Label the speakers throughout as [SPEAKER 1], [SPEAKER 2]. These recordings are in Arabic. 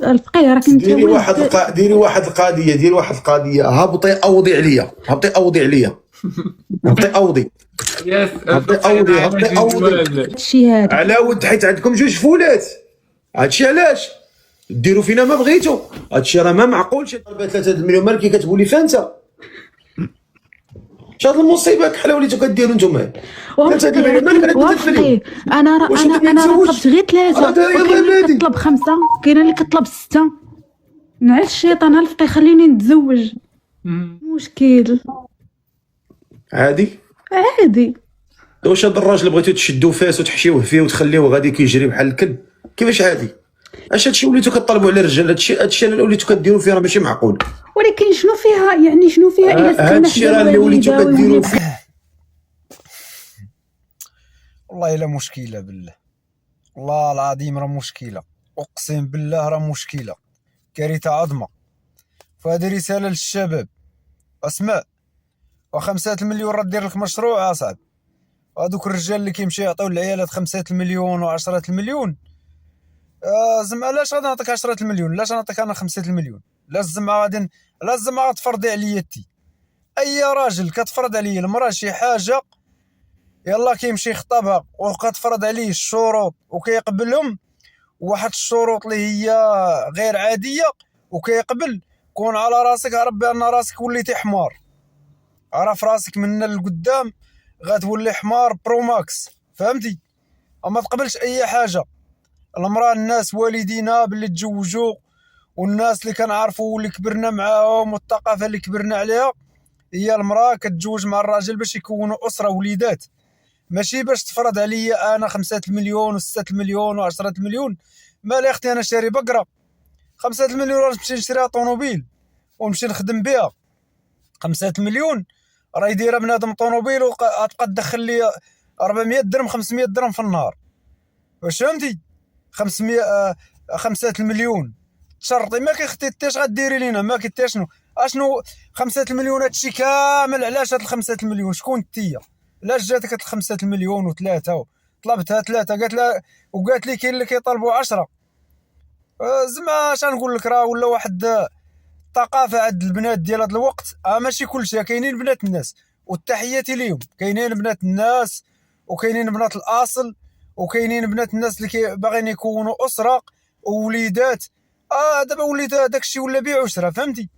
[SPEAKER 1] الفقيه راك انت
[SPEAKER 2] ديري واحد القضيه، ديري واحد القضيه، هبطي اوضي عليا، هبطي اوضي عليا، هبطي اوضي،
[SPEAKER 3] ياس
[SPEAKER 2] هبطي اوضي، هبطي اوضي
[SPEAKER 1] هادشي هذا.
[SPEAKER 2] على ود، حيت عندكم جوج فولات. هادشي علاش ديروا فينا ما بغيتو. هادشي راه ما معقولش. 3 المليون مالك كتقول لي فانت شاد المصيبه كحله وليتو كديروا نتوما 3 المليون مالك
[SPEAKER 1] وافقي. انا طلبت غير 3، وكاين اللي كطلب 5، كاين اللي كطلب 6. نعس الشيطان الفقي خليني نتزوج. مشكل
[SPEAKER 2] عادي. واش هاد الراجل بغيتو تشدو فاس وتحشيوه فيه وتخليوه غادي كيجري بحال الكلب؟ كيفاش عادي؟ اش هادشي وليتو كطلبوا على الرجال؟ هادشي اللي وليتو كديروا فيه راه ماشي معقول.
[SPEAKER 1] ولكن شنو فيها يعني شنو فيها الا سكننا
[SPEAKER 2] هادشي راه اللي وليتو كديروا فيه.
[SPEAKER 4] والله الا مشكله بالله، والله العظيم راه مشكله، اقسم بالله راه مشكله، كارثه عظمى. فهذه رساله للشباب، اسمع، و5 المليون راه دير لك مشروع اصاحبي. هذوك الرجال اللي كيمشيو يعطيو العيالات 5 المليون و10 المليون، زعما علاش غادي نعطيك 10 المليون؟ علاش نعطيك انا 5 المليون؟ لازم غادي لازم غتفرضي عليا انت. اي راجل كتفرض عليه المراه شي حاجه، يلا كيمشي يخطبها وكتفرض عليه الشروط وكيقبلهم، واحد الشروط اللي هي غير عاديه وكيقبل، كون على راسك عرف بان راسك وليتي حمار، عرف راسك من القدام غتولي حمار برو ماكس، فهمتي؟ اما تقبلش اي حاجه. المراه الناس والدينا باللي تزوجوا، والناس اللي كنعرفوا واللي كبرنا معاهم والثقافه اللي كبرنا عليها، هي المراه كتزوج مع الراجل باش يكونوا اسره وليدات، ماشي باش تفرض عليا انا 5 المليون و6 المليون و10 المليون. مالي اختي انا شاري بقره 5 المليون راه نمشي نشريها طوموبيل ونمشي نخدم بها. 5 المليون راه يديرها بنادم طوموبيل وتبقى تدخل لي 400 درهم 500 درهم في النهار، واش فهمتي؟ 5 المليون تشرطي ما كيختيش غديري لينا ما كيتي شنو اشنو 5 المليون هادشي كامل. علاش هاد 5 المليون؟ شكون انتيا؟ علاش جاتك هاد 5 المليون وثلاثه؟ طلبتها 3 قالت لا، وقالت لي كاين اللي كيطالبوا 10. زعما اش نقول لك، راه ولا واحد الثقافه عند البنات ديال هاد الوقت. ماشي كلشي، كاينين بنات الناس والتحياتي ليهم، كاينين بنات الناس وكاينين بنات الاصل وكاينين بنات الناس اللي باغيين يكونوا اسره ووليدات. دابا وليت داكشي ولا بيع وشرا، فهمتي؟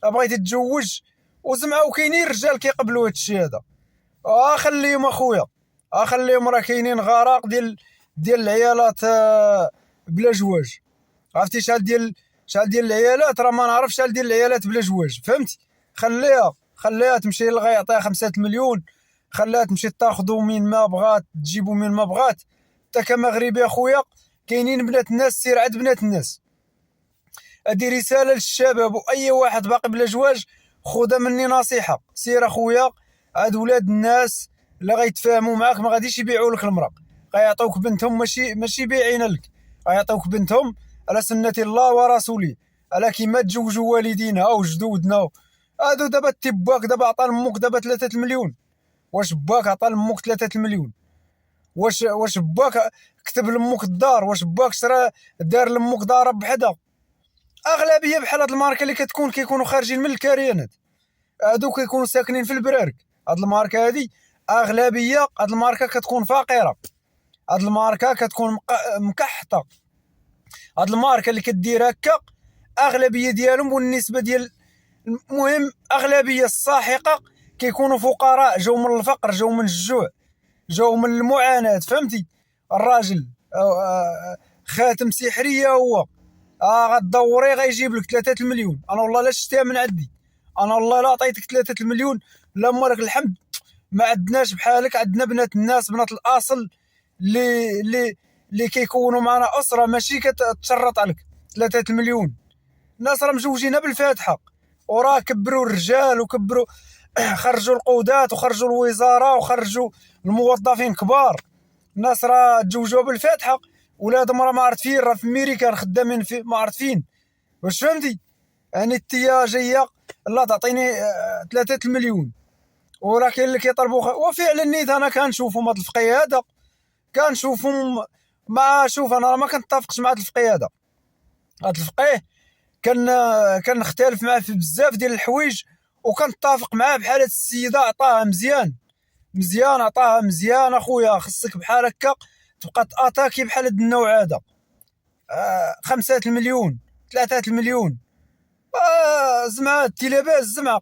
[SPEAKER 4] بغيتي تتزوج وزعما، وكاينين رجال كيقبلوا هادشي هذا. خليهم اخويا، خليهم، راه كاينين غراق ديال العيالات بلا جواج. عرفتي شحال ديال العيالات؟ راه ما نعرف شحال ديال العيالات بلا جواج، فهمتي؟ خليها تمشي لغا يعطيها 5 المليون، خليها تمشي تاخذوا من ما بغات تجيبوا من ما بغات. انت كمغربي اخويا كاينين بنات الناس، سير عند بنات الناس. هذه رساله للشباب واي واحد باقي بلا جواج، خذها مني نصيحه، سير اخويا عاد ولاد الناس اللي غيتفاهموا معاك ما غاديش يبيعوا لك المراه، غيعطيوك بنتهم ماشي بايعين لك، غيعطيوك بنتهم على سنه الله ورسوله، على كيما تزوجوا والدينا وجدودنا. هادو دابا تباك دابا عطى لامك دابا 3 المليون. واش باك عطى لامك 3 المليون؟ واش باك كتب لامك الدار؟ واش باك شرا دار لامك دار بحدا؟ اغلبيه بحال هاد الماركه اللي كيكونوا خارجين من الكريانات، هادو كيكونوا ساكنين في البرارك. هاد الماركه هادي اغلبيه، هاد الماركه كتكون فقيره، هاد الماركه كتكون مكحطه. هاد الماركه اللي كدير هكا اغلبيه ديالهم، والنسبه ديال المهم اغلبيه الساحقه كيكونوا فقراء، جاو من الفقر، جاو من الجوع، جاو من المعاناه، فهمتي؟ الراجل خاتم سحريه هو غدوري غيجيب لك 3 المليون. انا والله لا شفتها من عندي، انا والله لا عطيتك 3 المليون. اللهم لك الحمد، ما عندناش بحالك، عندنا بنات الناس بنات الاصل اللي كيكونوا معنا اسره، ماشي كتشرط عليك 3 المليون. الناس راه مزوجينها بالفاتحه، وراه كبروا الرجال وكبروا خرجوا القودات وخرجوا الوزاره وخرجوا الموظفين كبار. الناس راه تزوجوا بالفاتحه، ولادهم راه ما عرفت فين، راه في امريكان خدامين في ما عرفت فين، واش فهمتي؟ يعني انتيا جايه لا تعطيني 3 المليون، وراه كاين اللي كيطلبوا وفعلا نيت انا كنشوفهم هاد الفقيه هذا، كنشوفهم. شوف انا ما كنتفقش مع هاد الفقيه هذا، هذا الفقيه كنختلف معاه في بزاف ديال الحوايج، وكنتفق معاه بحال هاد السيده عطاها مزيان عطاها مزيان. اخويا خصك بحال هكا تبقى تاتاكي بحال هاد النوع هذا. 5 المليون 3 المليون زعما انتي لاباس زعما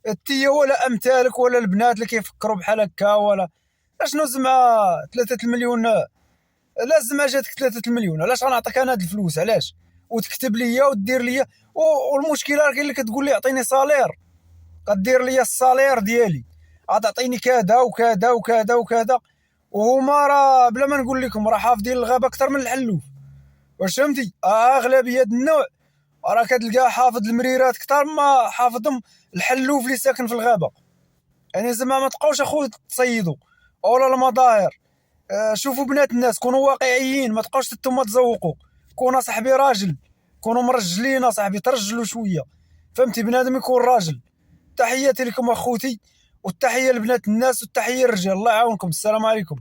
[SPEAKER 4] انتي ولا امثالك ولا البنات اللي كيفكروا بحال هكا ولا اشنو زعما 3 المليون. لا زعما جاتك 3 المليون علاش غنعطيك انا هاد الفلوس؟ علاش؟ وتكتب ليا ودير ليا والمشكله راه كاين اللي كتقول لي اعطيني صالير، غدير ليا الصالير ديالي غتعطيني كذا وكذا وكذا وكذا، وهما راه بلا ما نقول لكم راه حافظين الغابه اكثر من الحلوف. واش فهمتي؟ اغلبيه النوع راه كتلقاه حافظ المريرات اكثر ما حافظهم الحلوف اللي ساكن في الغابه. يعني زعما ما تبقاوش اخويا تصيدوا اولا المظاهر. شوفوا بنات الناس، كونوا واقعيين، ما تبقاوش نتوما تزوقوا. كون صاحبي راجل، كونوا مرجلين صاحبي، ترجلوا شويه فهمتي؟ بنادم يكون راجل. تحياتي لكم اخوتي، والتحيه لبنات الناس، والتحيه للرجال. الله يعاونكم. السلام عليكم.